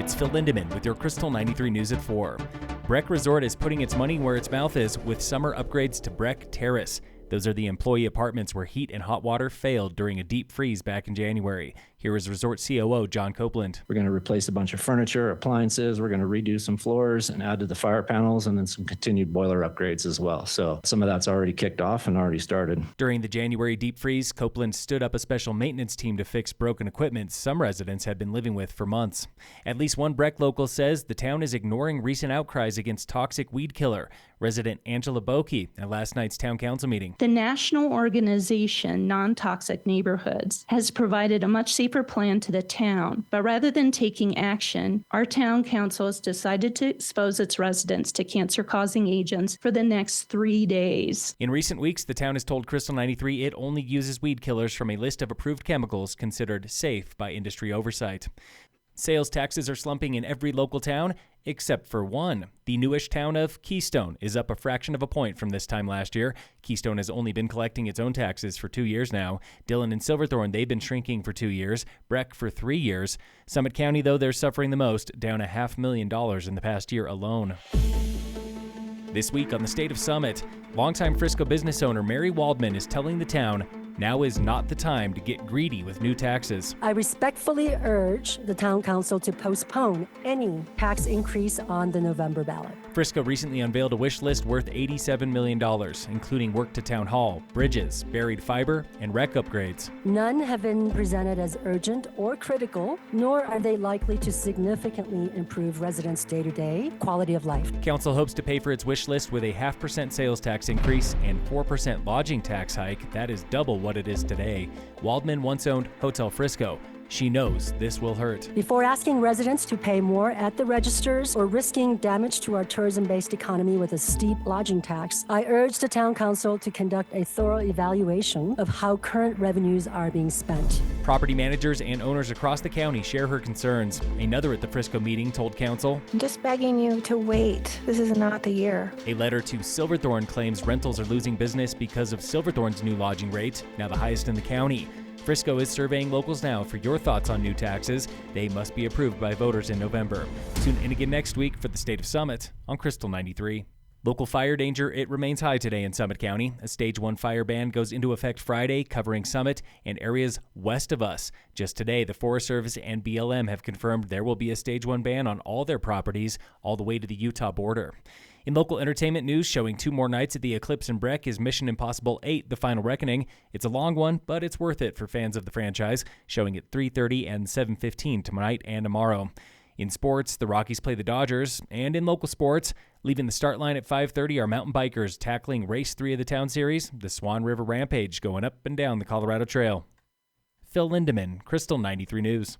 It's Phil Lindemann with your Krystal 93 News at 4. Breck Resort is putting its money where its mouth is with summer upgrades to Breck Terrace. Those are the employee apartments where heat and hot water failed during a deep freeze back in January. Here is Resort COO John Copeland. We're going to replace a bunch of furniture, appliances. We're going to redo some floors and add to the fire panels, and then some continued boiler upgrades as well. So some of that's already kicked off and already started. During the January deep freeze, Copeland stood up a special maintenance team to fix broken equipment some residents had been living with for months. At least one Breck local says the town is ignoring recent outcries against toxic weed killer. Resident Angela Boki at last night's town council meeting. The national organization, Non-Toxic Neighborhoods, has provided a much safer plan to the town, but rather than taking action, our town council has decided to expose its residents to cancer-causing agents for the next 3 days. In recent weeks, the town has told Krystal 93 it only uses weed killers from a list of approved chemicals considered safe by industry oversight. Sales taxes are slumping in every local town except for one. The newish town of Keystone is up a fraction of a point from this time last year. Keystone has only been collecting its own taxes for 2 years now. Dillon and Silverthorne, they've been shrinking for 2 years. Breck for 3 years. Summit County, though, they're suffering the most, down $500,000 in the past year alone. This week on the State of Summit, longtime Frisco business owner Mary Waldman is telling the town now is not the time to get greedy with new taxes. I respectfully urge the town council to postpone any tax increase on the November ballot. Frisco recently unveiled a wish list worth $87 million, including work to town hall, bridges, buried fiber, and rec upgrades. None have been presented as urgent or critical, nor are they likely to significantly improve residents' day-to-day quality of life. Council hopes to pay for its wish list with a 0.5% sales tax increase and 4% lodging tax hike. That is double what it is today. Waldman once owned Hotel Frisco. She knows this will hurt. Before asking residents to pay more at the registers or risking damage to our tourism-based economy with a steep lodging tax, I urge the town council to conduct a thorough evaluation of how current revenues are being spent. Property managers and owners across the county share her concerns. Another at the Frisco meeting told council, I'm just begging you to wait. This is not the year. A letter to Silverthorne claims rentals are losing business because of Silverthorne's new lodging rate, now the highest in the county. Frisco is surveying locals now for your thoughts on new taxes. They must be approved by voters in November. Tune in again next week for the State of Summit on Krystal 93. Local fire danger, it remains high today in Summit County. A Stage 1 fire ban goes into effect Friday, covering Summit and areas west of us. Just today, the Forest Service and BLM have confirmed there will be a Stage 1 ban on all their properties, all the way to the Utah border. In local entertainment news, showing 2 more nights at the Eclipse in Breck is Mission Impossible 8, The Final Reckoning. It's a long one, but it's worth it for fans of the franchise, showing at 3:30 and 7:15 tonight and tomorrow. In sports, the Rockies play the Dodgers, and in local sports, leaving the start line at 5:30 are mountain bikers tackling Race 3 of the Town Series, the Swan River Rampage, going up and down the Colorado Trail. Phil Lindemann, Krystal 93 News.